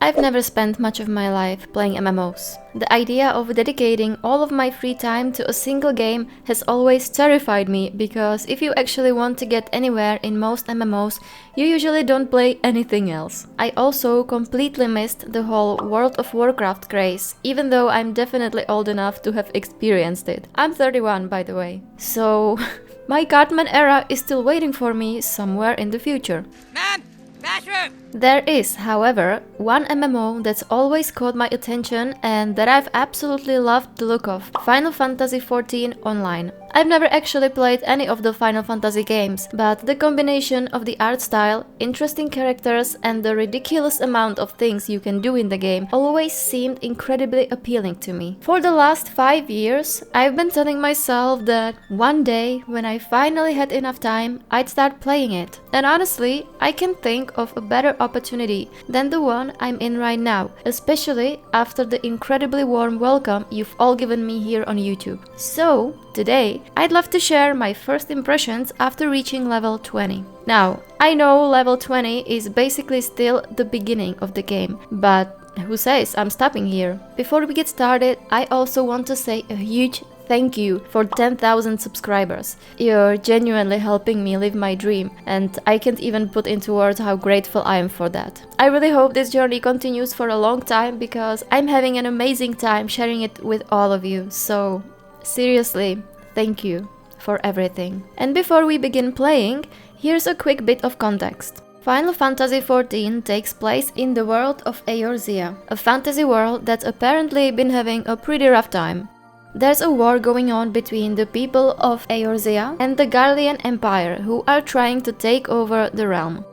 I've never spent much of my life playing MMOs. The idea of dedicating all of my free time to a single game has always terrified me, because if you actually want to get anywhere in most MMOs, you usually don't play anything else. I also completely missed the whole World of Warcraft craze, even though I'm definitely old enough to have experienced it. I'm 31, by the way. So my Cartman era is still waiting for me somewhere in the future. Ma'am! Bathroom! There is, however, one MMO that's always caught my attention and that I've absolutely loved the look of: Final Fantasy XIV Online. I've never actually played any of the Final Fantasy games, but the combination of the art style, interesting characters, and the ridiculous amount of things you can do in the game always seemed incredibly appealing to me. For the last 5 years, I've been telling myself that one day, when I finally had enough time, I'd start playing it. And honestly, I can't think of a better opportunity than the one I'm in right now, especially after the incredibly warm welcome you've all given me here on YouTube. So, today, I'd love to share my first impressions after reaching level 20. Now, I know level 20 is basically still the beginning of the game, but who says I'm stopping here? Before we get started, I also want to say a huge thank you for 10,000 subscribers. You're genuinely helping me live my dream, and I can't even put into words how grateful I am for that. I really hope this journey continues for a long time, because I'm having an amazing time sharing it with all of you. So, seriously, thank you for everything. And before we begin playing, here's a quick bit of context. Final Fantasy XIV takes place in the world of Eorzea, a fantasy world that's apparently been having a pretty rough time. There's a war going on between the people of Eorzea and the Garlean Empire, who are trying to take over the realm.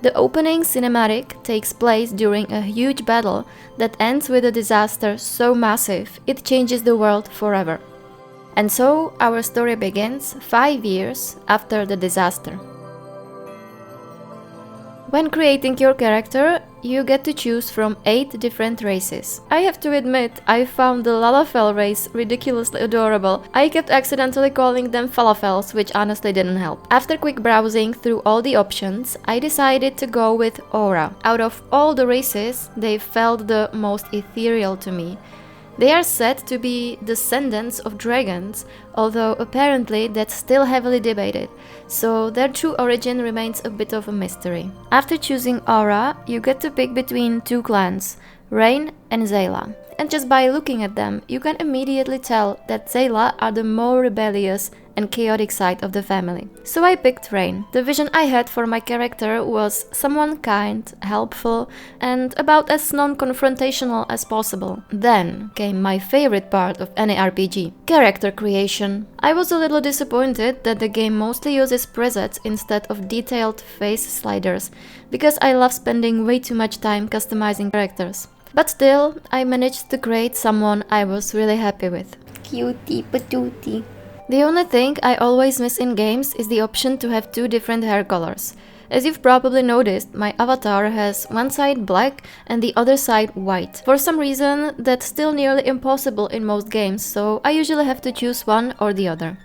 The opening cinematic takes place during a huge battle that ends with a disaster so massive it changes the world forever. And so our story begins 5 years after the disaster. When creating your character, you get to choose from 8 different races. I have to admit, I found the Lalafell race ridiculously adorable. I kept accidentally calling them falafels, which honestly didn't help. After quick browsing through all the options, I decided to go with Aura. Out of all the races, they felt the most ethereal to me. They are said to be descendants of dragons, although apparently that's still heavily debated, so their true origin remains a bit of a mystery. After choosing Aura, you get to pick between 2 clans, Rain and Zayla. And just by looking at them, you can immediately tell that Zayla are the more rebellious and chaotic side of the family. So I picked Rain. The vision I had for my character was someone kind, helpful, and about as non-confrontational as possible. Then came my favorite part of any RPG: character creation. I was a little disappointed that the game mostly uses presets instead of detailed face sliders, because I love spending way too much time customizing characters. But still, I managed to create someone I was really happy with. Cutie patootie. The only thing I always miss in games is the option to have 2 different hair colors. As you've probably noticed, my avatar has one side black and the other side white. For some reason, that's still nearly impossible in most games, so I usually have to choose one or the other.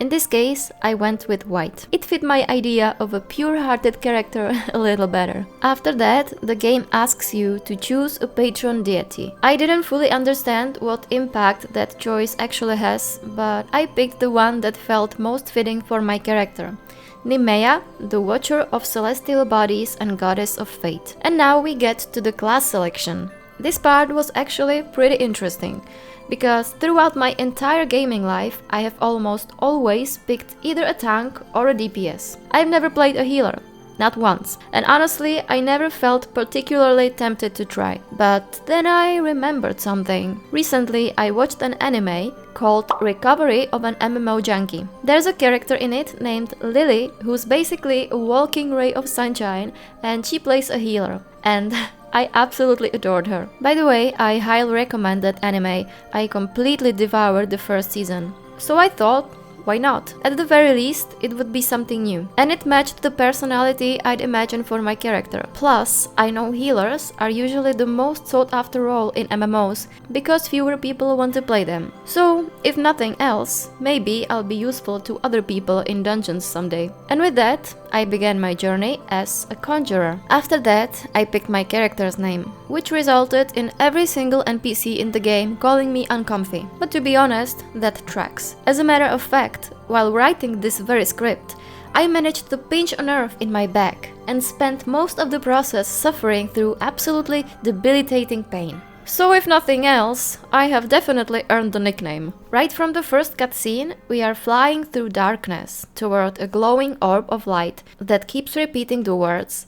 In this case, I went with white. It fit my idea of a pure-hearted character a little better. After that, the game asks you to choose a patron deity. I didn't fully understand what impact that choice actually has, but I picked the one that felt most fitting for my character: Nemea, the Watcher of Celestial Bodies and Goddess of Fate. And now we get to the class selection. This part was actually pretty interesting, because throughout my entire gaming life, I have almost always picked either a tank or a DPS. I've never played a healer, not once, and honestly, I never felt particularly tempted to try. But then I remembered something. Recently, I watched an anime called Recovery of an MMO Junkie. There's a character in it named Lily, who's basically a walking ray of sunshine, and she plays a healer. And I absolutely adored her. By the way, I highly recommend that anime. I completely devoured the first season. So I thought, why not? At the very least, it would be something new. And it matched the personality I'd imagine for my character. Plus, I know healers are usually the most sought after role in MMOs, because fewer people want to play them. So, if nothing else, maybe I'll be useful to other people in dungeons someday. And with that, I began my journey as a conjurer. After that, I picked my character's name, which resulted in every single NPC in the game calling me uncomfy. But to be honest, that tracks. As a matter of fact, while writing this very script, I managed to pinch a nerve in my back and spent most of the process suffering through absolutely debilitating pain. So if nothing else, I have definitely earned the nickname. Right from the first cutscene, we are flying through darkness toward a glowing orb of light that keeps repeating the words,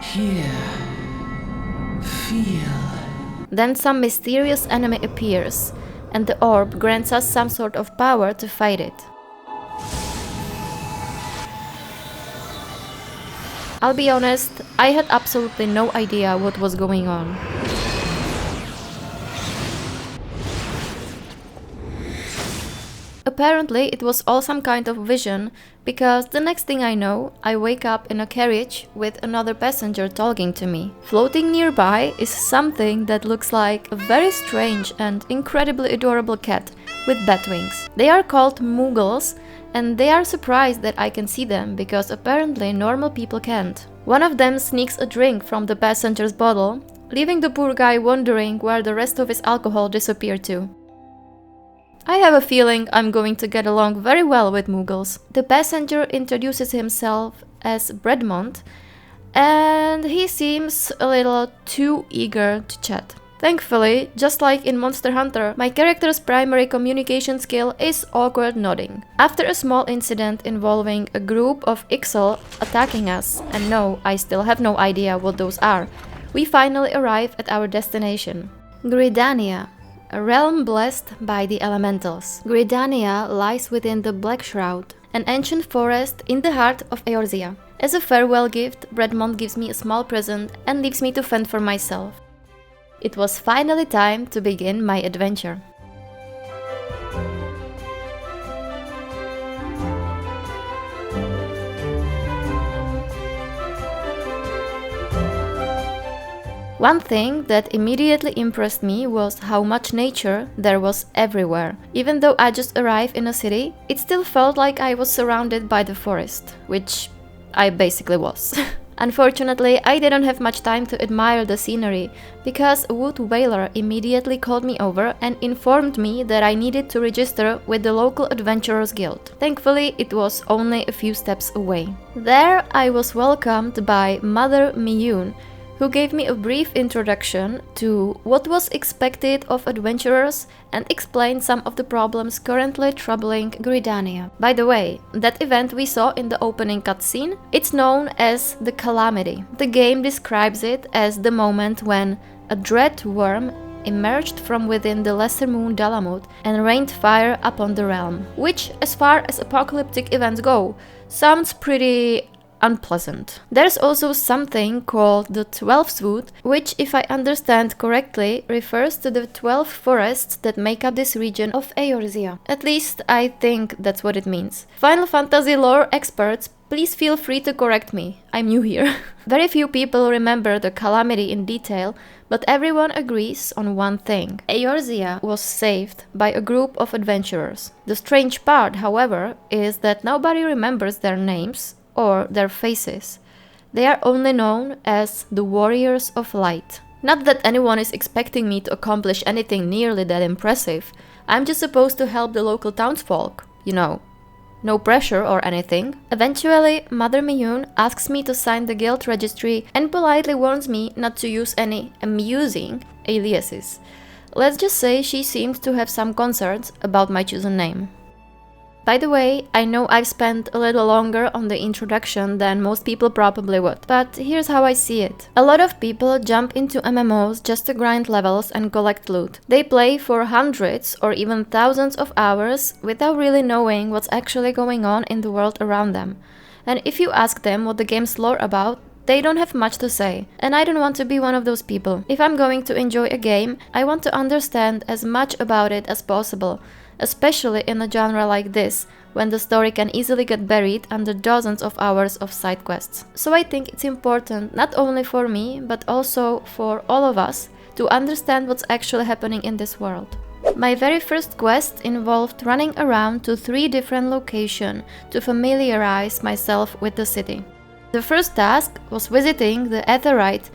"Here, feel." Then some mysterious enemy appears, and the orb grants us some sort of power to fight it. I'll be honest, I had absolutely no idea what was going on. Apparently, it was all some kind of vision, because the next thing I know, I wake up in a carriage with another passenger talking to me. Floating nearby is something that looks like a very strange and incredibly adorable cat with bat wings. They are called Muggles, and they are surprised that I can see them because apparently normal people can't. One of them sneaks a drink from the passenger's bottle, leaving the poor guy wondering where the rest of his alcohol disappeared to. I have a feeling I'm going to get along very well with Muggles. The passenger introduces himself as Bredmond, and he seems a little too eager to chat. Thankfully, just like in Monster Hunter, my character's primary communication skill is awkward nodding. After a small incident involving a group of Ixal attacking us, and no, I still have no idea what those are, we finally arrive at our destination, Gridania, a realm blessed by the elementals. Gridania lies within the Black Shroud, an ancient forest in the heart of Eorzea. As a farewell gift, Bredmond gives me a small present and leaves me to fend for myself. It was finally time to begin my adventure. One thing that immediately impressed me was how much nature there was everywhere. Even though I just arrived in a city, it still felt like I was surrounded by the forest, which I basically was. Unfortunately, I didn't have much time to admire the scenery, because a wood whaler immediately called me over and informed me that I needed to register with the local Adventurers Guild. Thankfully, it was only a few steps away. There I was welcomed by Mother Miyun, who gave me a brief introduction to what was expected of adventurers and explained some of the problems currently troubling Gridania. By the way, that event we saw in the opening cutscene, it's known as the Calamity. The game describes it as the moment when a dread worm emerged from within the lesser moon Dalamut and rained fire upon the realm, which, as far as apocalyptic events go, sounds pretty unpleasant. There's also something called the 12th Wood, which, if I understand correctly, refers to the 12 forests that make up this region of Eorzea. At least I think that's what it means. Final Fantasy lore experts, please feel free to correct me. I'm new here. Very few people remember the Calamity in detail, but everyone agrees on one thing. Eorzea was saved by a group of adventurers. The strange part, however, is that nobody remembers their names or their faces. They are only known as the Warriors of Light. Not that anyone is expecting me to accomplish anything nearly that impressive. I'm just supposed to help the local townsfolk, you know. No pressure or anything. Eventually, Mother Miyun asks me to sign the guild registry and politely warns me not to use any amusing aliases. Let's just say she seems to have some concerns about my chosen name. By the way, I know I've spent a little longer on the introduction than most people probably would, but here's how I see it. A lot of people jump into MMOs just to grind levels and collect loot. They play for hundreds or even thousands of hours without really knowing what's actually going on in the world around them. And if you ask them what the game's lore about, they don't have much to say, and I don't want to be one of those people. If I'm going to enjoy a game, I want to understand as much about it as possible, especially in a genre like this, when the story can easily get buried under dozens of hours of side quests. So I think it's important not only for me, but also for all of us to understand what's actually happening in this world. My very first quest involved running around to 3 different locations to familiarize myself with the city. The first task was visiting the Aetherite,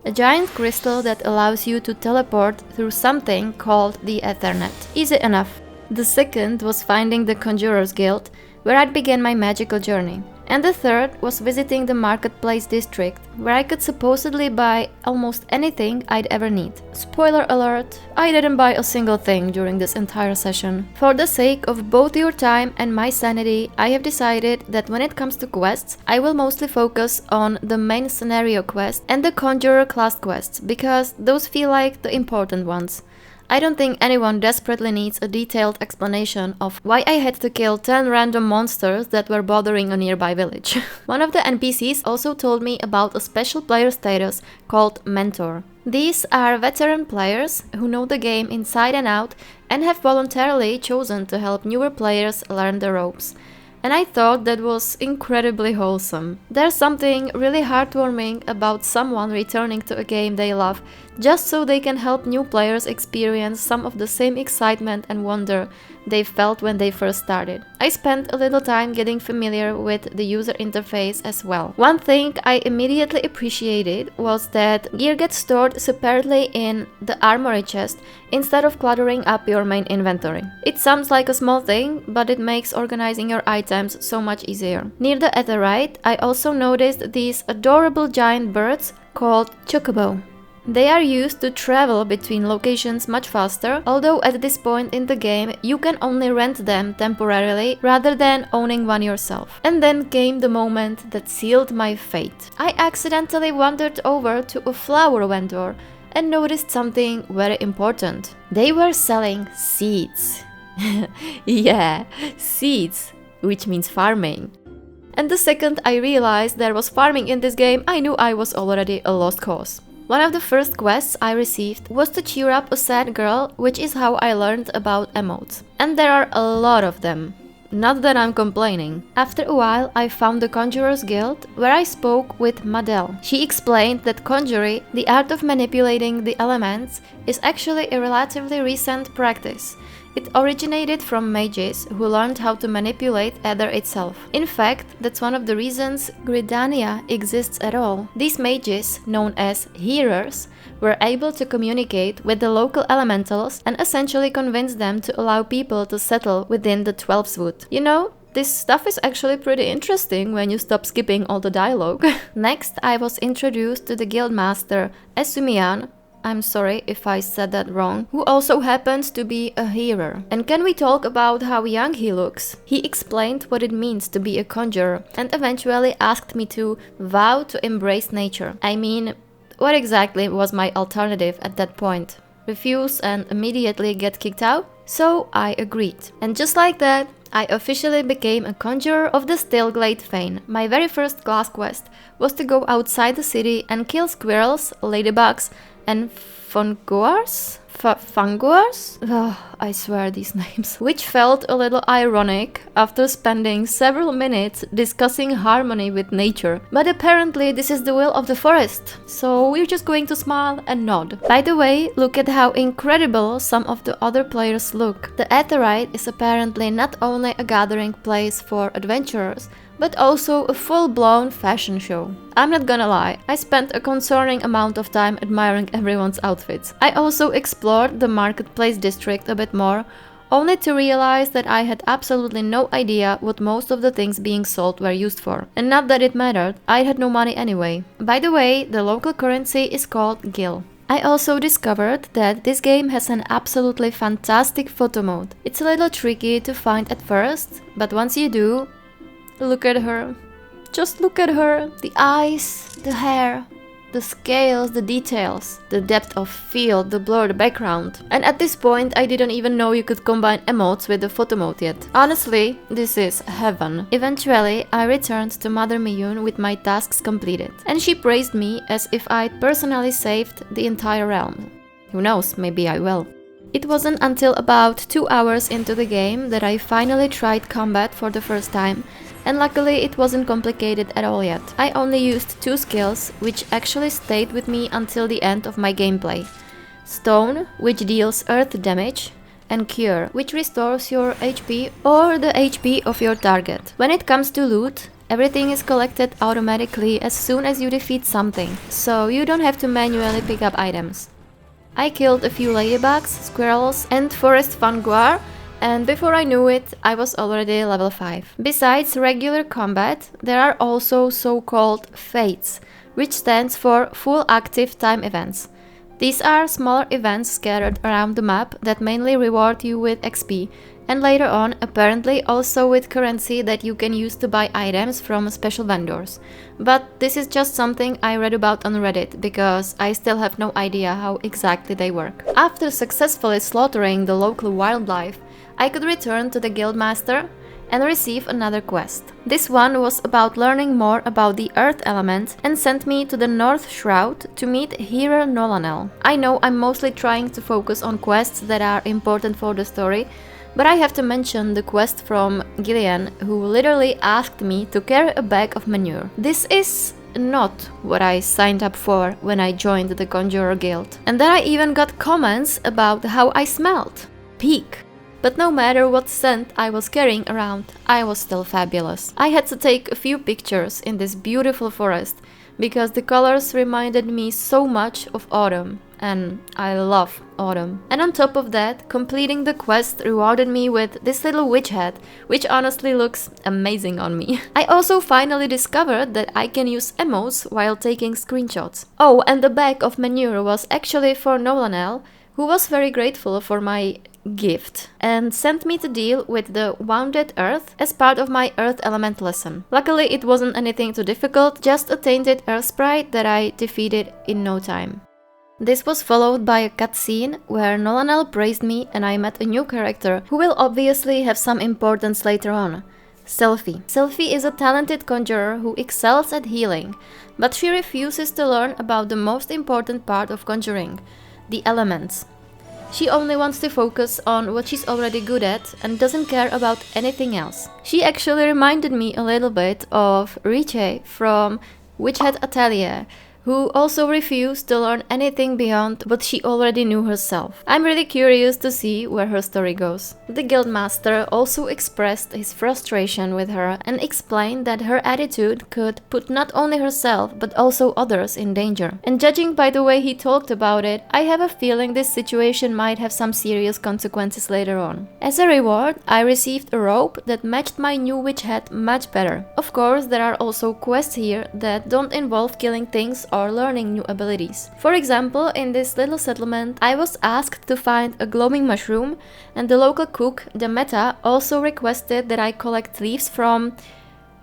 a giant crystal that allows you to teleport through something called the Ethernet. Easy enough. The second was finding the Conjurer's Guild, where I'd begin my magical journey. And the third was visiting the marketplace district, where I could supposedly buy almost anything I'd ever need. Spoiler alert, I didn't buy a single thing during this entire session. For the sake of both your time and my sanity, I have decided that when it comes to quests, I will mostly focus on the main scenario quest and the Conjurer class quests, because those feel like the important ones. I don't think anyone desperately needs a detailed explanation of why I had to kill 10 random monsters that were bothering a nearby village. One of the NPCs also told me about a special player status called Mentor. These are veteran players who know the game inside and out and have voluntarily chosen to help newer players learn the ropes. And I thought that was incredibly wholesome. There's something really heartwarming about someone returning to a game they love, just so they can help new players experience some of the same excitement and wonder they felt when they first started. I spent a little time getting familiar with the user interface as well. One thing I immediately appreciated was that gear gets stored separately in the armory chest instead of cluttering up your main inventory. It sounds like a small thing, but it makes organizing your items so much easier. Near the Aetherite, I also noticed these adorable giant birds called chocobo. They are used to travel between locations much faster, although at this point in the game you can only rent them temporarily rather than owning one yourself. And then came the moment that sealed my fate. I accidentally wandered over to a flower vendor and noticed something very important. They were selling seeds. Yeah, seeds, which means farming. And the second I realized there was farming in this game, I knew I was already a lost cause. One of the first quests I received was to cheer up a sad girl, which is how I learned about emotes. And there are a lot of them. Not that I'm complaining. After a while, I found the Conjurer's Guild, where I spoke with Madel. She explained that conjuring, the art of manipulating the elements, is actually a relatively recent practice. It originated from mages who learned how to manipulate Ether itself. In fact, that's one of the reasons Gridania exists at all. These mages, known as hearers, were able to communicate with the local elementals and essentially convince them to allow people to settle within the 12's wood. You know, this stuff is actually pretty interesting when you stop skipping all the dialogue. Next, I was introduced to the guildmaster, Esumian. I'm sorry if I said that wrong, who also happens to be a hearer. And can we talk about how young he looks? He explained what it means to be a conjurer and eventually asked me to vow to embrace nature. I mean, what exactly was my alternative at that point? Refuse and immediately get kicked out? So I agreed. And just like that, I officially became a conjurer of the Stillglade Fane. My very first class quest was to go outside the city and kill squirrels, ladybugs, and funguars? Funguars? Oh, I swear these names. Which felt a little ironic after spending several minutes discussing harmony with nature. But apparently this is the will of the forest, so we're just going to smile and nod. By the way, look at how incredible some of the other players look. The Aetherite is apparently not only a gathering place for adventurers, but also a full-blown fashion show. I'm not gonna lie, I spent a concerning amount of time admiring everyone's outfits. I also explored the marketplace district a bit more, only to realize that I had absolutely no idea what most of the things being sold were used for. And not that it mattered, I had no money anyway. By the way, the local currency is called gil. I also discovered that this game has an absolutely fantastic photo mode. It's a little tricky to find at first, but once you do, look at her. Just look at her. The eyes, the hair, the scales, the details, the depth of field, the blurred background. And at this point, I didn't even know you could combine emotes with the photo mode yet. Honestly, this is heaven. Eventually, I returned to Mother Miyun with my tasks completed. And she praised me as if I'd personally saved the entire realm. Who knows, maybe I will. It wasn't until about 2 hours into the game that I finally tried combat for the first time, and luckily it wasn't complicated at all yet. I only used 2 skills, which actually stayed with me until the end of my gameplay. Stone, which deals earth damage, and Cure, which restores your HP or the HP of your target. When it comes to loot, Everything is collected automatically as soon as you defeat something, so you don't have to manually pick up items. I killed a few ladybugs, squirrels, and forest funguar, and before I knew it, I was already level 5. Besides regular combat, there are also so-called fates, which stands for Full Active Time Events. These are smaller events scattered around the map that mainly reward you with XP, and later on apparently also with currency that you can use to buy items from special vendors. But this is just something I read about on Reddit, because I still have no idea how exactly they work. After successfully slaughtering the local wildlife, I could return to the Guildmaster and receive another quest. This one was about learning more about the earth element and sent me to the North Shroud to meet Hero Nolanel. I know I'm mostly trying to focus on quests that are important for the story, but I have to mention the quest from Gillian, who literally asked me to carry a bag of manure. This is not what I signed up for when I joined the Conjurer Guild. And then I even got comments about how I smelled. Peak. But no matter what scent I was carrying around, I was still fabulous. I had to take a few pictures in this beautiful forest because the colors reminded me so much of autumn, and I love autumn. And on top of that, completing the quest rewarded me with this little witch hat, which honestly looks amazing on me. I also finally discovered that I can use emotes while taking screenshots. Oh, and the bag of manure was actually for Nolanel, who was very grateful for my gift and sent me to deal with the wounded earth as part of my earth element lesson. Luckily it wasn't anything too difficult, just a tainted earth sprite that I defeated in no time. This was followed by a cutscene where Nolanel praised me and I met a new character who will obviously have some importance later on. Selphie. Selphie is a talented conjurer who excels at healing, but she refuses to learn about the most important part of conjuring, the elements. She only wants to focus on what she's already good at and doesn't care about anything else. She actually reminded me a little bit of Riche from Witch Hat Atelier, who also refused to learn anything beyond what she already knew herself. I'm really curious to see where her story goes. The Guildmaster also expressed his frustration with her and explained that her attitude could put not only herself but also others in danger. And judging by the way he talked about it, I have a feeling this situation might have some serious consequences later on. As a reward, I received a robe that matched my new witch hat much better. Of course, there are also quests here that don't involve killing things or learning new abilities. For example, in this little settlement, I was asked to find a glowing mushroom, and the local cook, Demeter, also requested that I collect leaves from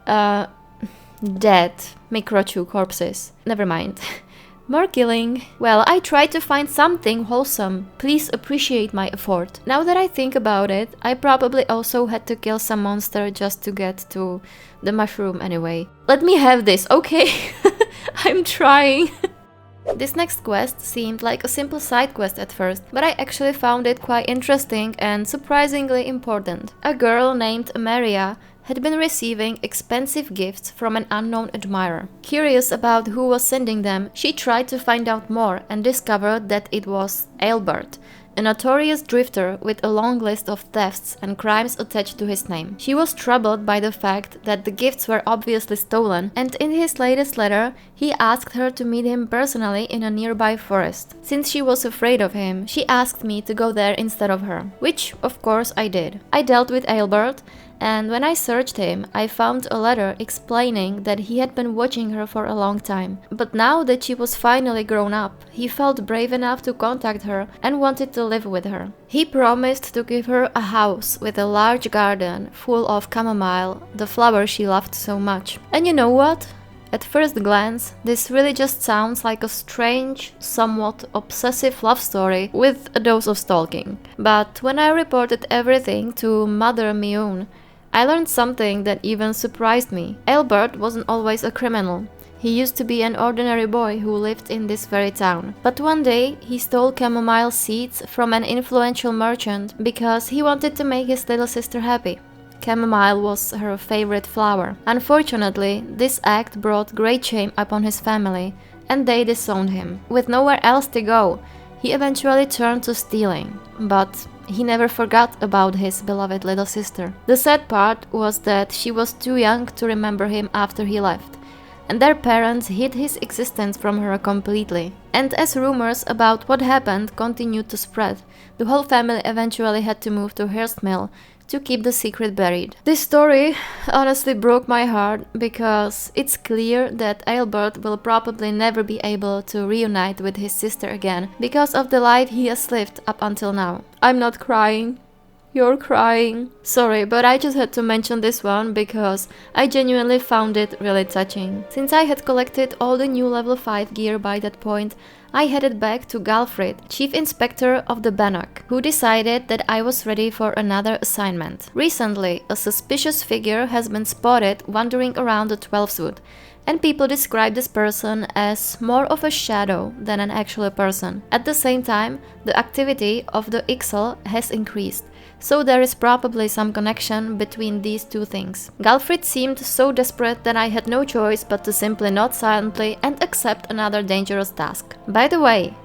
dead Microchu corpses. Never mind. More killing. Well, I tried to find something wholesome. Please appreciate my effort. Now that I think about it, I probably also had to kill some monster just to get to the mushroom anyway. Let me have this, okay? I'm trying. This next quest seemed like a simple side quest at first, but I actually found it quite interesting and surprisingly important. A girl named Maria had been receiving expensive gifts from an unknown admirer. Curious about who was sending them, she tried to find out more and discovered that it was Aelbert, a notorious drifter with a long list of thefts and crimes attached to his name. She was troubled by the fact that the gifts were obviously stolen, and in his latest letter, he asked her to meet him personally in a nearby forest. Since she was afraid of him, she asked me to go there instead of her, which of course I did. I dealt with Aelbert, and when I searched him, I found a letter explaining that he had been watching her for a long time. But now that she was finally grown up, he felt brave enough to contact her and wanted to live with her. He promised to give her a house with a large garden full of chamomile, the flower she loved so much. And you know what? At first glance, this really just sounds like a strange, somewhat obsessive love story with a dose of stalking. But when I reported everything to Mother Mioun, I learned something that even surprised me. Aelbert wasn't always a criminal. He used to be an ordinary boy who lived in this very town. But one day, he stole chamomile seeds from an influential merchant because he wanted to make his little sister happy. Chamomile was her favorite flower. Unfortunately, this act brought great shame upon his family, and they disowned him. With nowhere else to go, he eventually turned to stealing. But He never forgot about his beloved little sister. The sad part was that she was too young to remember him after he left, and their parents hid his existence from her completely. And as rumors about what happened continued to spread, the whole family eventually had to move to Hearst Mill to keep the secret buried. This story honestly broke my heart because it's clear that Albert will probably never be able to reunite with his sister again because of the life he has lived up until now. I'm not crying. You're crying. Sorry, but I just had to mention this one because I genuinely found it really touching. Since I had collected all the new level 5 gear by that point, I headed back to Galfrid, Chief Inspector of the Bannock, who decided that I was ready for another assignment. Recently, a suspicious figure has been spotted wandering around the 12th Wood, and people describe this person as more of a shadow than an actual person. At the same time, the activity of the Ixal has increased, so there is probably some connection between these two things. Galfrid seemed so desperate that I had no choice but to simply nod silently and accept another dangerous task. By the way,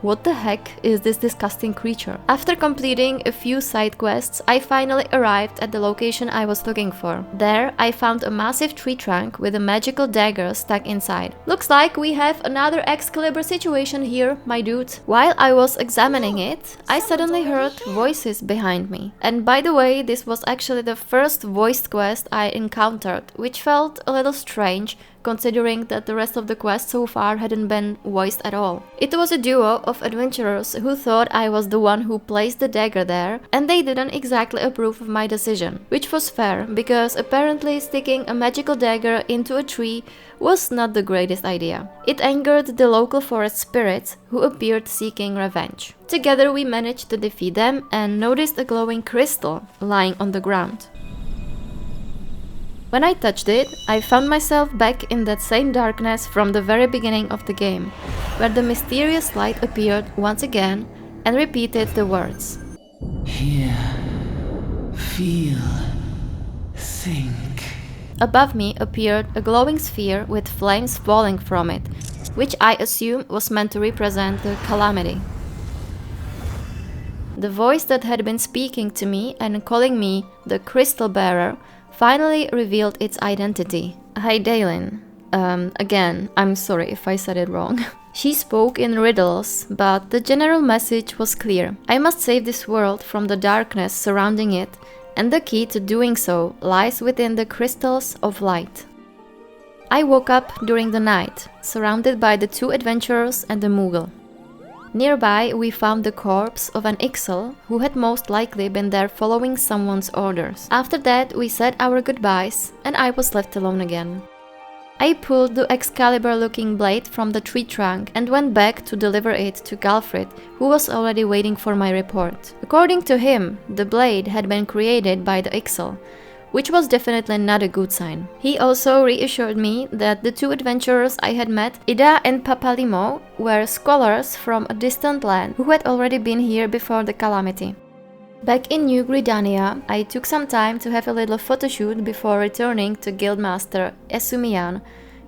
what the heck is this disgusting creature? After completing a few side quests, I finally arrived at the location I was looking for. There, I found a massive tree trunk with a magical dagger stuck inside. Looks like we have another Excalibur situation here, my dude. While I was examining it, I suddenly heard voices behind me. And by the way, this was actually the first voiced quest I encountered, which felt a little strange, considering that the rest of the quest so far hadn't been voiced at all. It was a duo of adventurers who thought I was the one who placed the dagger there, and they didn't exactly approve of my decision, which was fair, because apparently sticking a magical dagger into a tree was not the greatest idea. It angered the local forest spirits, who appeared seeking revenge. Together we managed to defeat them and noticed a glowing crystal lying on the ground. When I touched it, I found myself back in that same darkness from the very beginning of the game, where the mysterious light appeared once again and repeated the words. Hear, feel, think. Above me appeared a glowing sphere with flames falling from it, which I assume was meant to represent the calamity. The voice that had been speaking to me and calling me the Crystal Bearer finally revealed its identity. Hi, Dalen. Again, I'm sorry if I said it wrong. She spoke in riddles, but the general message was clear. I must save this world from the darkness surrounding it, and the key to doing so lies within the crystals of light. I woke up during the night, surrounded by the two adventurers and the Moogle. Nearby, we found the corpse of an Ixal who had most likely been there following someone's orders. After that, we said our goodbyes, and I was left alone again. I pulled the Excalibur-looking blade from the tree trunk and went back to deliver it to Galfrid, who was already waiting for my report. According to him, the blade had been created by the Ixal, which was definitely not a good sign. He also reassured me that the two adventurers I had met, Ida and Papalimo, were scholars from a distant land who had already been here before the calamity. Back in New Gridania, I took some time to have a little photoshoot before returning to Guildmaster Esumian,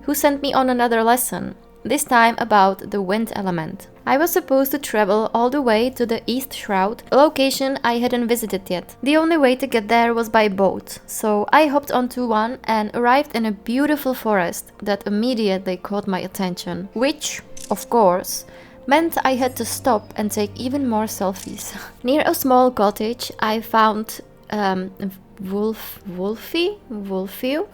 who sent me on another lesson, this time about the wind element. I was supposed to travel all the way to the East Shroud, a location I hadn't visited yet. The only way to get there was by boat, so I hopped onto one and arrived in a beautiful forest that immediately caught my attention, which, of course, meant I had to stop and take even more selfies. Near a small cottage, I found Wolfie,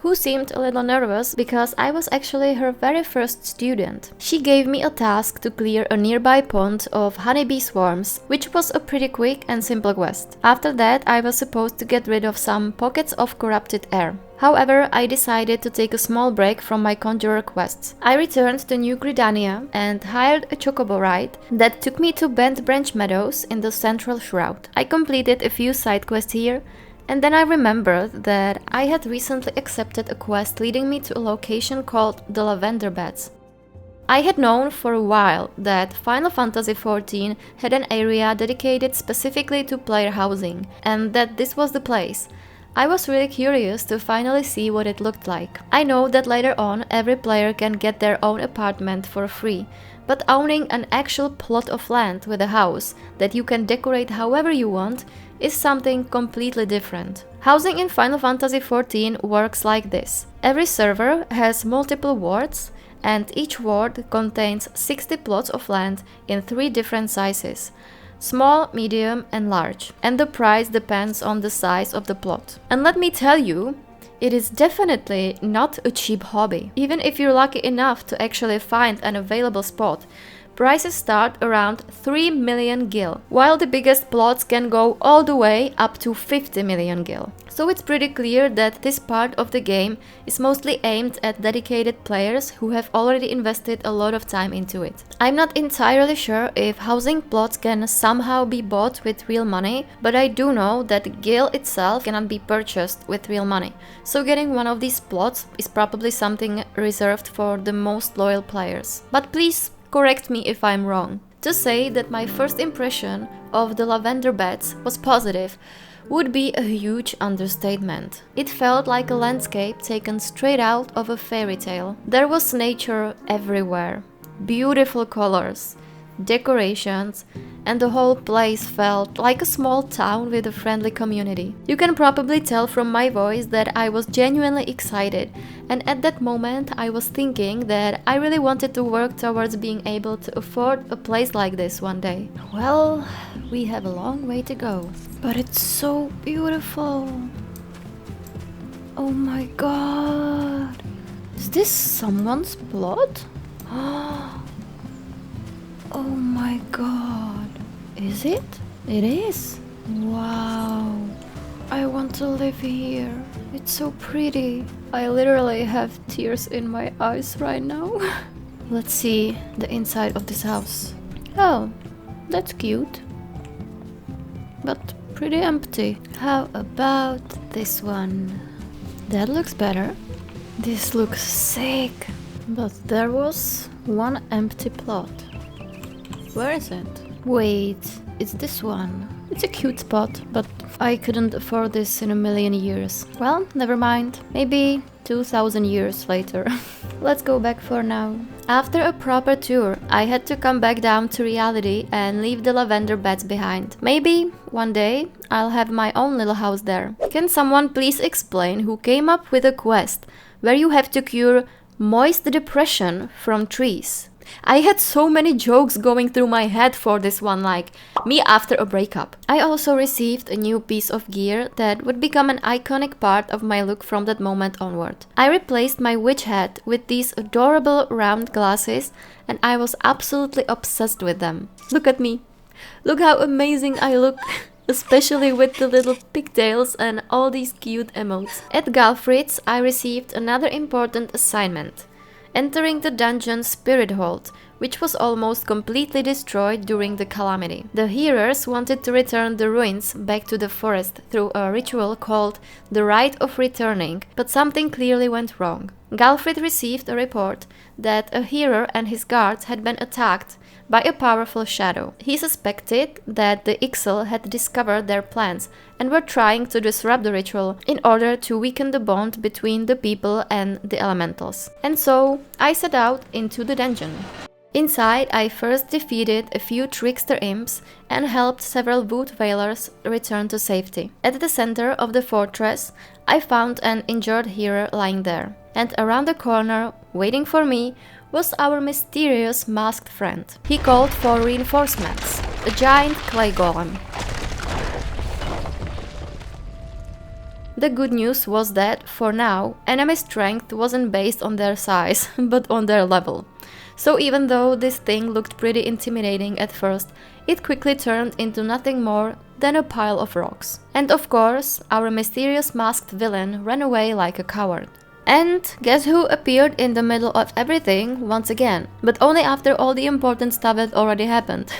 who seemed a little nervous because I was actually her very first student. She gave me a task to clear a nearby pond of honeybee swarms, which was a pretty quick and simple quest. After that, I was supposed to get rid of some pockets of corrupted air. However, I decided to take a small break from my conjurer quests. I returned to New Gridania and hired a chocobo ride that took me to Bent Branch Meadows in the Central Shroud. I completed a few side quests here, and then I remembered that I had recently accepted a quest leading me to a location called the Lavender Beds. I had known for a while that Final Fantasy XIV had an area dedicated specifically to player housing, and that this was the place. I was really curious to finally see what it looked like. I know that later on every player can get their own apartment for free, but owning an actual plot of land with a house that you can decorate however you want is something completely different. Housing in Final Fantasy XIV works like this. Every server has multiple wards, and each ward contains 60 plots of land in 3 different sizes: small, medium and large. And the price depends on the size of the plot. And let me tell you, it is definitely not a cheap hobby. Even if you're lucky enough to actually find an available spot, prices start around 3 million gil, while the biggest plots can go all the way up to 50 million gil. So it's pretty clear that this part of the game is mostly aimed at dedicated players who have already invested a lot of time into it. I'm not entirely sure if housing plots can somehow be bought with real money, but I do know that gil itself cannot be purchased with real money. So getting one of these plots is probably something reserved for the most loyal players. But please correct me if I'm wrong. To say that my first impression of the lavender beds was positive would be a huge understatement. It felt like a landscape taken straight out of a fairy tale. There was nature everywhere, beautiful colors, decorations, and the whole place felt like a small town with a friendly community. You can probably tell from my voice that I was genuinely excited, and at that moment I was thinking that I really wanted to work towards being able to afford a place like this one day. Well, we have a long way to go, but it's so beautiful. Oh my god, is this someone's plot? Oh my god, is it? It is? Wow, I want to live here. It's so pretty. I literally have tears in my eyes right now. Let's see the inside of this house. Oh, that's cute, but pretty empty. How about this one? That looks better. This looks sick, but there was one empty plot. Where is it? Wait, it's this one. It's a cute spot, but I couldn't afford this in a million years. Well, never mind. Maybe 2000 years later. Let's go back for now. After a proper tour, I had to come back down to reality and leave the lavender beds behind. Maybe one day I'll have my own little house there. Can someone please explain who came up with a quest where you have to cure moist depression from trees? I had so many jokes going through my head for this one, like me after a breakup. I also received a new piece of gear that would become an iconic part of my look from that moment onward. I replaced my witch hat with these adorable round glasses, and I was absolutely obsessed with them. Look at me. Look how amazing I look. Especially with the little pigtails and all these cute emotes. At Galfrid's, I received another important assignment: entering the dungeon Spirit Hold, which was almost completely destroyed during the calamity. The hearers wanted to return the ruins back to the forest through a ritual called the Rite of Returning, but something clearly went wrong. Galfrid received a report that a hearer and his guards had been attacked by a powerful shadow. He suspected that the Ixal had discovered their plans and were trying to disrupt the ritual in order to weaken the bond between the people and the elementals. And so I set out into the dungeon. Inside, I first defeated a few trickster imps and helped several wood veilers return to safety. At the center of the fortress, I found an injured healer lying there. And around the corner, waiting for me, was our mysterious masked friend. He called for reinforcements, a giant clay golem. The good news was that, for now, enemy strength wasn't based on their size, but on their level. So even though this thing looked pretty intimidating at first, it quickly turned into nothing more than a pile of rocks. And of course, our mysterious masked villain ran away like a coward. And guess who appeared in the middle of everything once again, but only after all the important stuff had already happened.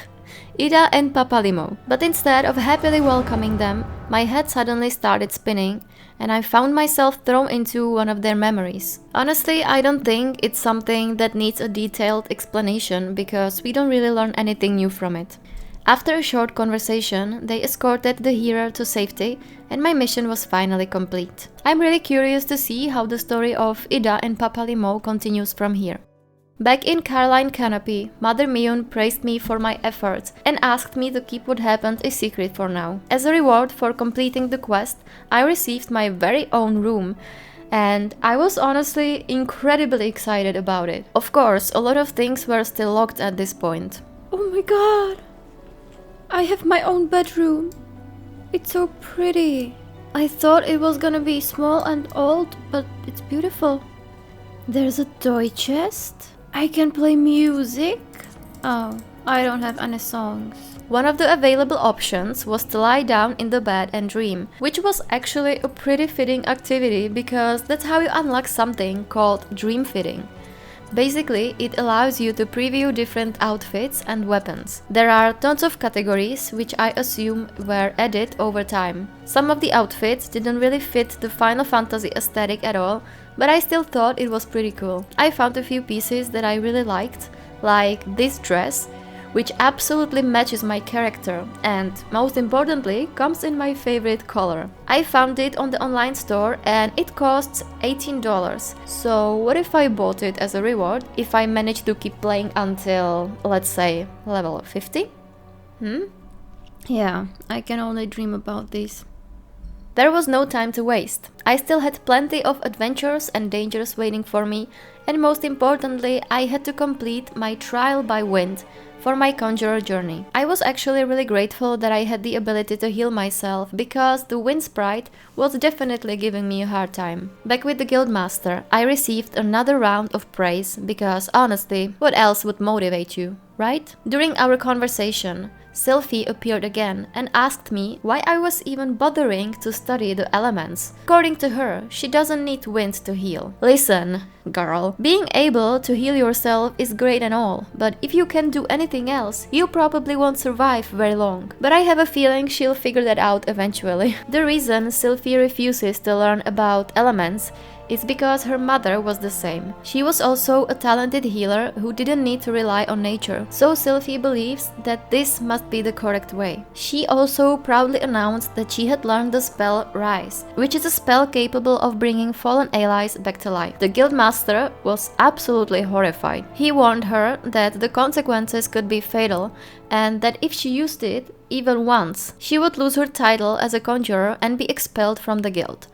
Ida and Papalimo. But instead of happily welcoming them, my head suddenly started spinning, and I found myself thrown into one of their memories. Honestly, I don't think it's something that needs a detailed explanation, because we don't really learn anything new from it. After a short conversation, they escorted the hero to safety, and my mission was finally complete. I'm really curious to see how the story of Ida and Papa Limo continues from here. Back in Caroline Canopy, Mother Miyun praised me for my efforts and asked me to keep what happened a secret for now. As a reward for completing the quest, I received my very own room, and I was honestly incredibly excited about it. Of course, a lot of things were still locked at this point. Oh my god! I have my own bedroom. It's so pretty. I thought it was gonna be small and old, but it's beautiful. There's a toy chest. I can play music. Oh, I don't have any songs. One of the available options was to lie down in the bed and dream, which was actually a pretty fitting activity because that's how you unlock something called dream fitting. Basically, it allows you to preview different outfits and weapons. There are tons of categories, which I assume were added over time. Some of the outfits didn't really fit the Final Fantasy aesthetic at all, but I still thought it was pretty cool. I found a few pieces that I really liked, like this dress, which absolutely matches my character and, most importantly, comes in my favorite color. I found it on the online store and it costs $18. So what if I bought it as a reward if I manage to keep playing until, let's say, level 50? Yeah, I can only dream about this. There was no time to waste. I still had plenty of adventures and dangers waiting for me, and most importantly, I had to complete my trial by wind for my conjurer journey. I was actually really grateful that I had the ability to heal myself because the wind sprite was definitely giving me a hard time. Back with the guildmaster, I received another round of praise because honestly, what else would motivate you, right? During our conversation, Sylphie appeared again and asked me why I was even bothering to study the elements. According to her, she doesn't need wind to heal. Listen, girl, being able to heal yourself is great and all, but if you can't do anything else, you probably won't survive very long. But I have a feeling she'll figure that out eventually. The reason Sylphie refuses to learn about elements is because her mother was the same. She was also a talented healer who didn't need to rely on nature, so Sylphie believes that this must be the correct way. She also proudly announced that she had learned the spell Rise, which is a spell capable of bringing fallen allies back to life. The guildmaster was absolutely horrified. He warned her that the consequences could be fatal and that if she used it even once, she would lose her title as a conjurer and be expelled from the guild.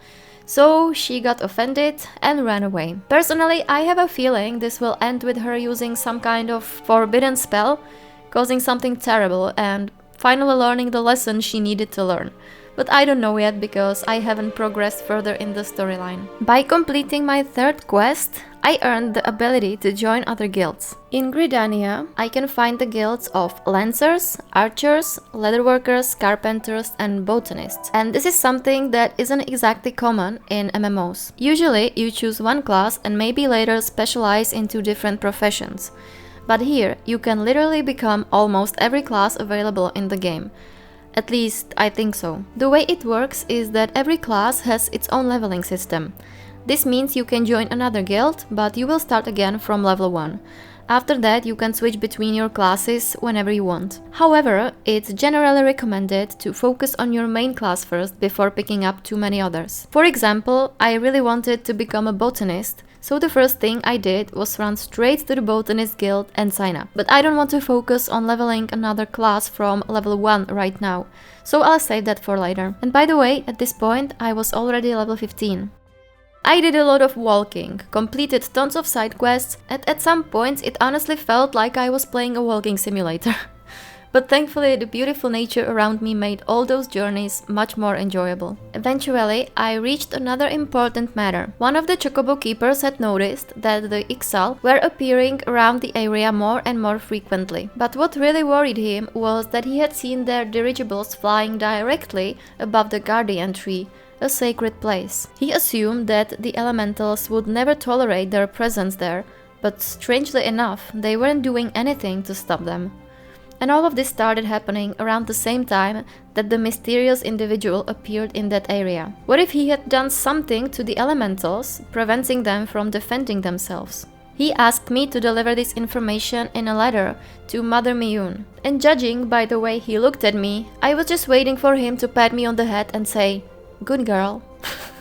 So she got offended and ran away. Personally, I have a feeling this will end with her using some kind of forbidden spell, causing something terrible and finally learning the lesson she needed to learn. But I don't know yet because I haven't progressed further in the storyline. By completing my third quest, I earned the ability to join other guilds. In Gridania, I can find the guilds of Lancers, Archers, Leatherworkers, Carpenters and Botanists. And this is something that isn't exactly common in MMOs. Usually, you choose one class and maybe later specialize into different professions. But here, you can literally become almost every class available in the game. At least, I think so. The way it works is that every class has its own leveling system. This means you can join another guild, but you will start again from level 1. After that, you can switch between your classes whenever you want. However, it's generally recommended to focus on your main class first before picking up too many others. For example, I really wanted to become a botanist, so the first thing I did was run straight to the Botanist Guild and sign up. But I don't want to focus on leveling another class from level 1 right now, so I'll save that for later. And by the way, at this point I was already level 15. I did a lot of walking, completed tons of side quests, and at some points it honestly felt like I was playing a walking simulator. But thankfully the beautiful nature around me made all those journeys much more enjoyable. Eventually, I reached another important matter. One of the Chocobo keepers had noticed that the Ixal were appearing around the area more and more frequently. But what really worried him was that he had seen their dirigibles flying directly above the Guardian Tree, a sacred place. He assumed that the elementals would never tolerate their presence there, but strangely enough, they weren't doing anything to stop them. And all of this started happening around the same time that the mysterious individual appeared in that area. What if he had done something to the elementals, preventing them from defending themselves? He asked me to deliver this information in a letter to Mother Miyun. And judging by the way he looked at me, I was just waiting for him to pat me on the head and say, "Good girl."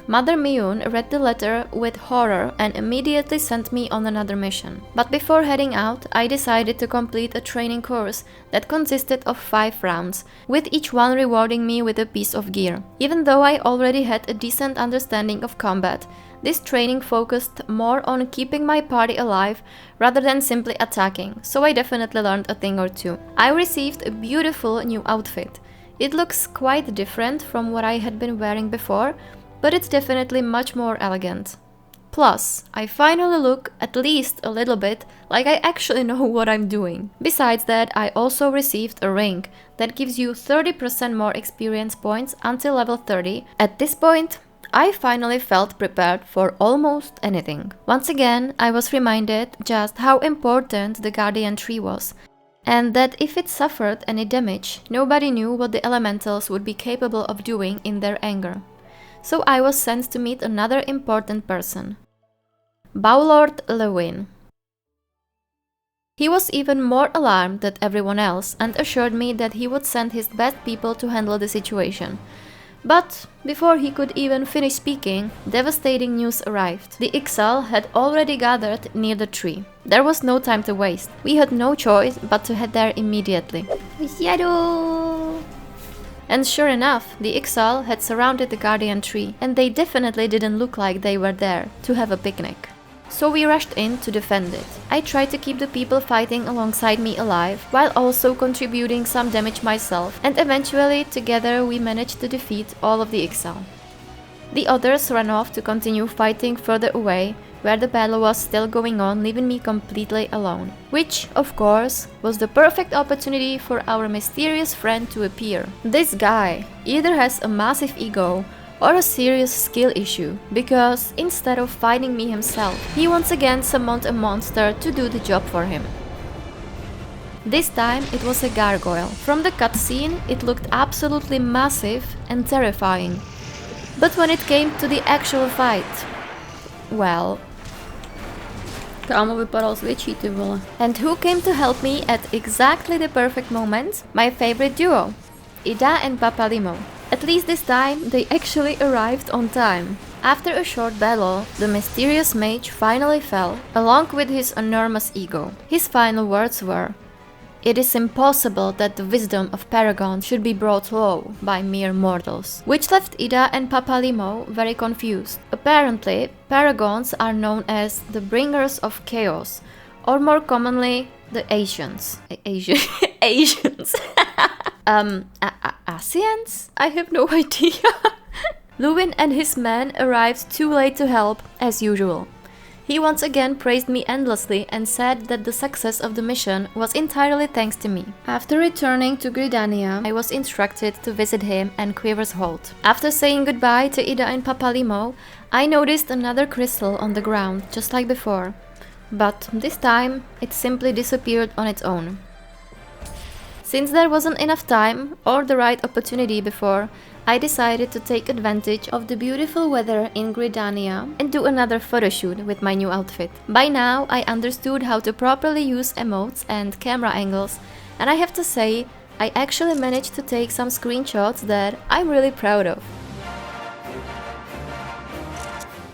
Mother Miyun read the letter with horror and immediately sent me on another mission. But before heading out, I decided to complete a training course that consisted of 5 rounds, with each one rewarding me with a piece of gear. Even though I already had a decent understanding of combat, this training focused more on keeping my party alive rather than simply attacking, so I definitely learned a thing or two. I received a beautiful new outfit. It looks quite different from what I had been wearing before, but it's definitely much more elegant. Plus, I finally look at least a little bit like I actually know what I'm doing. Besides that, I also received a ring that gives you 30% more experience points until level 30. At this point, I finally felt prepared for almost anything. Once again, I was reminded just how important the Guardian Tree was, and that if it suffered any damage, nobody knew what the elementals would be capable of doing in their anger. So I was sent to meet another important person, Bowlord Lewin. He was even more alarmed than everyone else and assured me that he would send his best people to handle the situation. But before he could even finish speaking, devastating news arrived. The Ixal had already gathered near the tree. There was no time to waste. We had no choice but to head there immediately. Shadow! And sure enough, the Ixal had surrounded the Guardian Tree, and they definitely didn't look like they were there to have a picnic. So we rushed in to defend it. I tried to keep the people fighting alongside me alive, while also contributing some damage myself, and eventually together we managed to defeat all of the Ixal. The others ran off to continue fighting further away, where the battle was still going on, leaving me completely alone. Which, of course, was the perfect opportunity for our mysterious friend to appear. This guy either has a massive ego or a serious skill issue, because instead of fighting me himself, he once again summoned a monster to do the job for him. This time it was a gargoyle. From the cutscene, it looked absolutely massive and terrifying. But when it came to the actual fight, well... Kámo, vypadal zvětší, ty vole. And who came to help me at exactly the perfect moment? My favorite duo, Ida and Papalimo. At least this time, they actually arrived on time. After a short battle, the mysterious mage finally fell, along with his enormous ego. His final words were, "It is impossible that the wisdom of Paragons should be brought low by mere mortals," which left Ida and Papalimo very confused. Apparently, Paragons are known as the bringers of chaos, or more commonly, the Asians. Asians. Asians? I have no idea. Lewin and his men arrived too late to help, as usual. He once again praised me endlessly and said that the success of the mission was entirely thanks to me. After returning to Gridania, I was instructed to visit him and Quiver's Hold. After saying goodbye to Ida and Papalimo, I noticed another crystal on the ground, just like before. But this time, it simply disappeared on its own. Since there wasn't enough time or the right opportunity before, I decided to take advantage of the beautiful weather in Gridania and do another photoshoot with my new outfit. By now, I understood how to properly use emotes and camera angles, and I have to say, I actually managed to take some screenshots that I'm really proud of.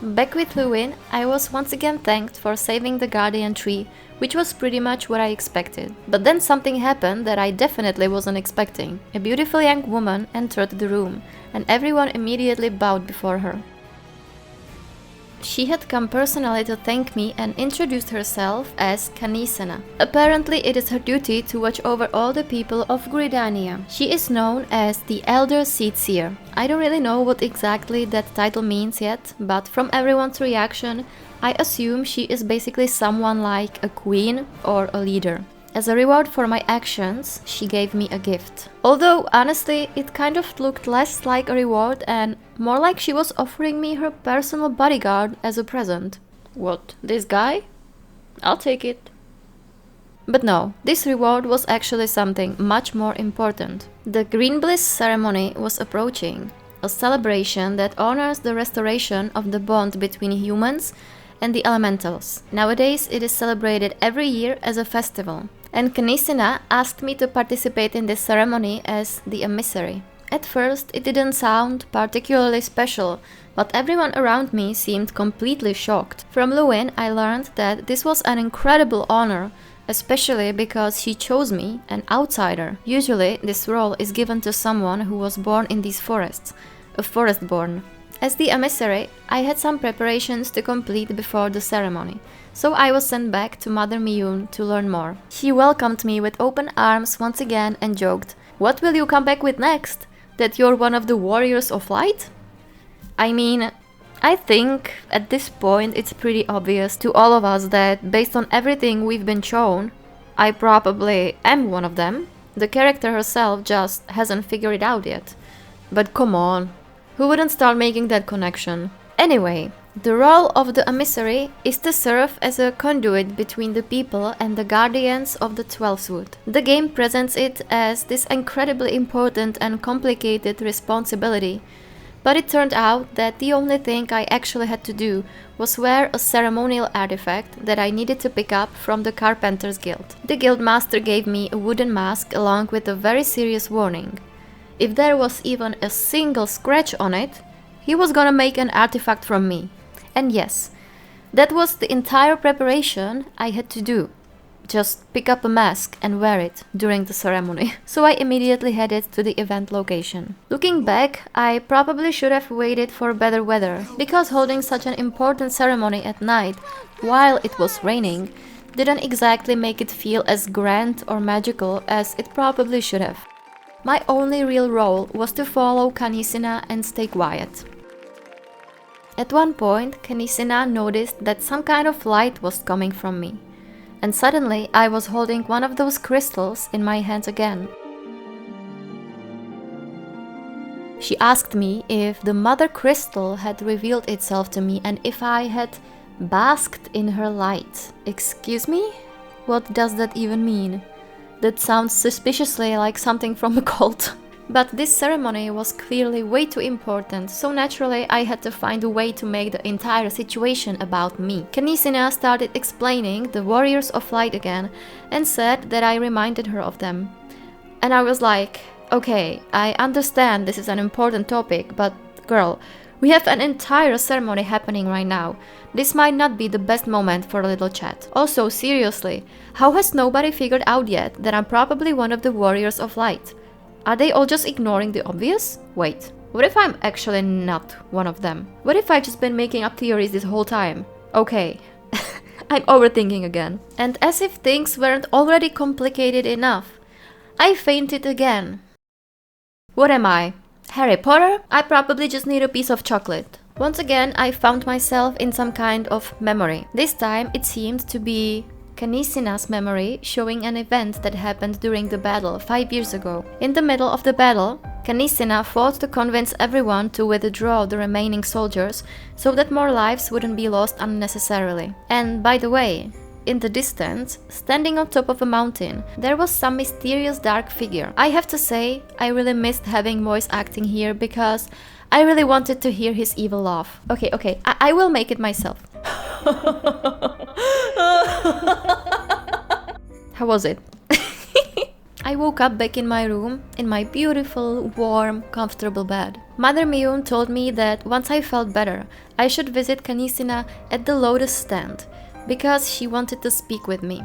Back with Lewin, I was once again thanked for saving the Guardian Tree, which was pretty much what I expected. But then something happened that I definitely wasn't expecting. A beautiful young woman entered the room, and everyone immediately bowed before her. She had come personally to thank me and introduced herself as Kanisena. Apparently it is her duty to watch over all the people of Gridania. She is known as the Elder Seedseer. I don't really know what exactly that title means yet, but from everyone's reaction, I assume she is basically someone like a queen or a leader. As a reward for my actions, she gave me a gift. Although, honestly, it kind of looked less like a reward and more like she was offering me her personal bodyguard as a present. What, this guy? I'll take it. But no, this reward was actually something much more important. The Green Bliss ceremony was approaching, a celebration that honors the restoration of the bond between humans and the elementals. Nowadays, it is celebrated every year as a festival. And Knisina asked me to participate in this ceremony as the emissary. At first, it didn't sound particularly special, but everyone around me seemed completely shocked. From Lewin, I learned that this was an incredible honor, especially because she chose me, an outsider. Usually, this role is given to someone who was born in these forests, a forest-born. As the emissary, I had some preparations to complete before the ceremony, so I was sent back to Mother Miyun to learn more. She welcomed me with open arms once again and joked, "What will you come back with next? That you're one of the warriors of light?" I mean, I think at this point it's pretty obvious to all of us that based on everything we've been shown, I probably am one of them. The character herself just hasn't figured it out yet. But come on, who wouldn't start making that connection? Anyway, the role of the emissary is to serve as a conduit between the people and the guardians of the 12th Wood. The game presents it as this incredibly important and complicated responsibility, but it turned out that the only thing I actually had to do was wear a ceremonial artifact that I needed to pick up from the Carpenters Guild. The guildmaster gave me a wooden mask along with a very serious warning. If there was even a single scratch on it, he was gonna make an artifact from me. And yes, that was the entire preparation I had to do. Just pick up a mask and wear it during the ceremony. So I immediately headed to the event location. Looking back, I probably should have waited for better weather, because holding such an important ceremony at night while it was raining didn't exactly make it feel as grand or magical as it probably should have. My only real role was to follow Knisina and stay quiet. At one point, Knisina noticed that some kind of light was coming from me, and suddenly I was holding one of those crystals in my hand again. She asked me if the mother crystal had revealed itself to me and if I had basked in her light. Excuse me? What does that even mean? That sounds suspiciously like something from a cult. But this ceremony was clearly way too important, so naturally I had to find a way to make the entire situation about me. Knisina started explaining the Warriors of Light again and said that I reminded her of them. And I was like, okay, I understand this is an important topic, but girl, we have an entire ceremony happening right now. This might not be the best moment for a little chat. Also, seriously, how has nobody figured out yet that I'm probably one of the Warriors of Light? Are they all just ignoring the obvious? Wait, what if I'm actually not one of them? What if I've just been making up theories this whole time? Okay, I'm overthinking again. And as if things weren't already complicated enough, I fainted again. What am I? Harry Potter? I probably just need a piece of chocolate. Once again, I found myself in some kind of memory. This time it seemed to be Knisina's memory, showing an event that happened during the battle 5 years ago. In the middle of the battle, Knisina fought to convince everyone to withdraw the remaining soldiers so that more lives wouldn't be lost unnecessarily. And by the way, in the distance, standing on top of a mountain, there was some mysterious dark figure. I have to say, I really missed having voice acting here because I really wanted to hear his evil laugh. Okay, I will make it myself. How was it? I woke up back in my room, in my beautiful, warm, comfortable bed. Mother Miyun told me that once I felt better, I should visit Knisina at the Lotus stand, because she wanted to speak with me.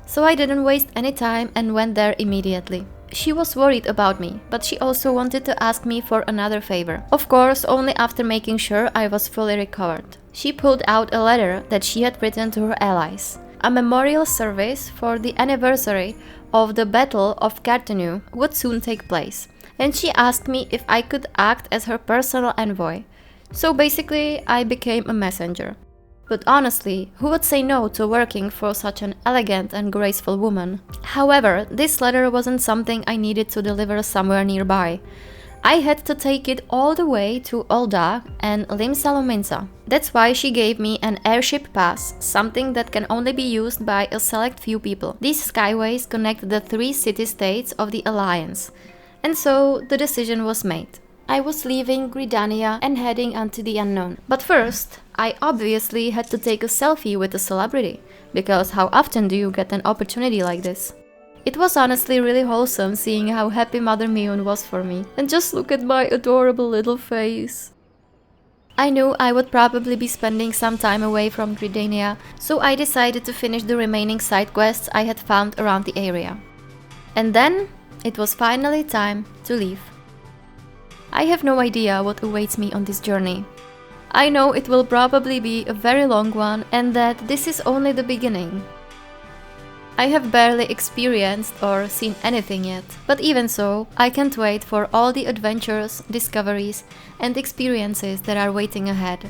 So I didn't waste any time and went there immediately. She was worried about me, but she also wanted to ask me for another favor. Of course, only after making sure I was fully recovered. She pulled out a letter that she had written to her allies. A memorial service for the anniversary of the Battle of Cartenu would soon take place, and she asked me if I could act as her personal envoy. So basically, I became a messenger. But honestly, who would say no to working for such an elegant and graceful woman? However, this letter wasn't something I needed to deliver somewhere nearby. I had to take it all the way to Olda and Limsalominsa. That's why she gave me an airship pass, something that can only be used by a select few people. These skyways connect the 3 city-states of the Alliance. And so the decision was made. I was leaving Gridania and heading into the unknown. But first, I obviously had to take a selfie with a celebrity, because how often do you get an opportunity like this? It was honestly really wholesome seeing how happy Mother Miyun was for me. And just look at my adorable little face. I knew I would probably be spending some time away from Gridania, so I decided to finish the remaining side quests I had found around the area. And then, it was finally time to leave. I have no idea what awaits me on this journey. I know it will probably be a very long one and that this is only the beginning. I have barely experienced or seen anything yet, but even so, I can't wait for all the adventures, discoveries, and experiences that are waiting ahead.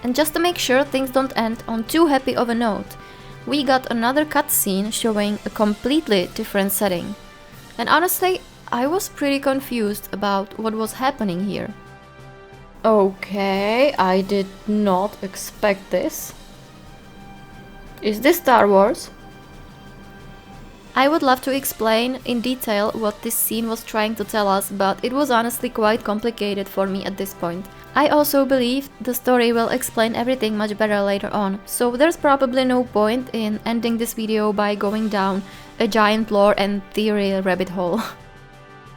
And just to make sure things don't end on too happy of a note, we got another cutscene showing a completely different setting. And honestly, I was pretty confused about what was happening here. Okay, I did not expect this. Is this Star Wars? I would love to explain in detail what this scene was trying to tell us, but it was honestly quite complicated for me at this point. I also believe the story will explain everything much better later on, so there's probably no point in ending this video by going down a giant lore and theory rabbit hole.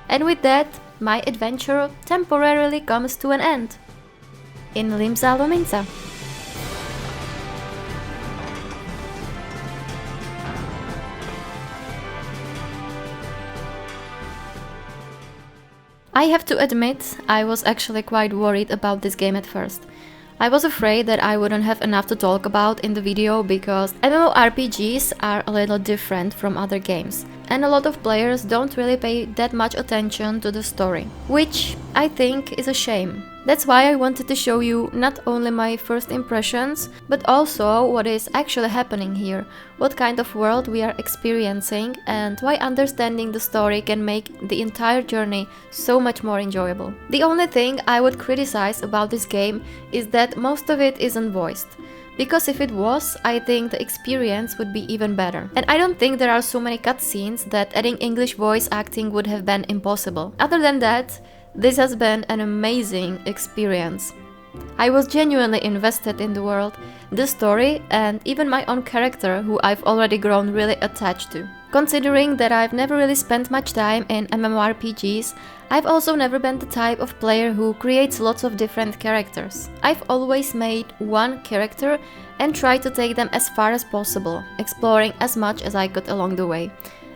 And with that, my adventure temporarily comes to an end. In Limsa Lominsa. I have to admit, I was actually quite worried about this game at first. I was afraid that I wouldn't have enough to talk about in the video because MMORPGs are a little different from other games, and a lot of players don't really pay that much attention to the story, which I think is a shame. That's why I wanted to show you not only my first impressions, but also what is actually happening here, what kind of world we are experiencing, and why understanding the story can make the entire journey so much more enjoyable. The only thing I would criticize about this game is that most of it isn't voiced. Because if it was, I think the experience would be even better. And I don't think there are so many cutscenes that adding English voice acting would have been impossible. Other than that, this has been an amazing experience. I was genuinely invested in the world, the story, and even my own character, who I've already grown really attached to. Considering that I've never really spent much time in MMORPGs, I've also never been the type of player who creates lots of different characters. I've always made one character and tried to take them as far as possible, exploring as much as I could along the way.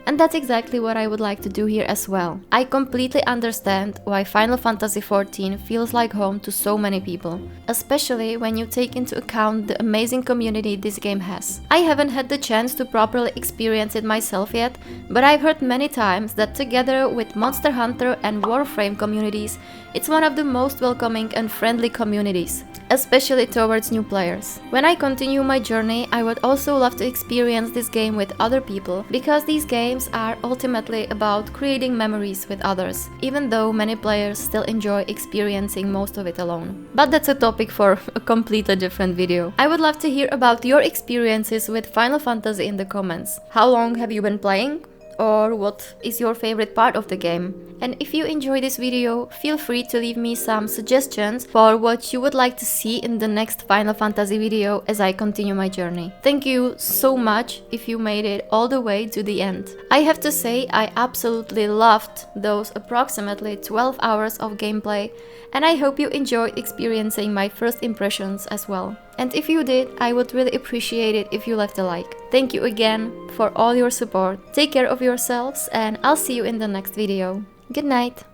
And that's exactly what I would like to do here as well. I completely understand why Final Fantasy XIV feels like home to so many people, especially when you take into account the amazing community this game has. I haven't had the chance to properly experience it myself yet, but I've heard many times that together with Monster Hunter and Warframe communities, it's one of the most welcoming and friendly communities, especially towards new players. When I continue my journey, I would also love to experience this game with other people, because these games are ultimately about creating memories with others, even though many players still enjoy experiencing most of it alone. But that's a topic for a completely different video. I would love to hear about your experiences with Final Fantasy in the comments. How long have you been playing? Or what is your favorite part of the game? And if you enjoy this video, feel free to leave me some suggestions for what you would like to see in the next Final Fantasy video as I continue my journey. Thank you so much if you made it all the way to the end. I have to say I absolutely loved those approximately 12 hours of gameplay, and I hope you enjoyed experiencing my first impressions as well. And if you did, I would really appreciate it if you left a like. Thank you again for all your support. Take care of yourselves, and I'll see you in the next video. Good night!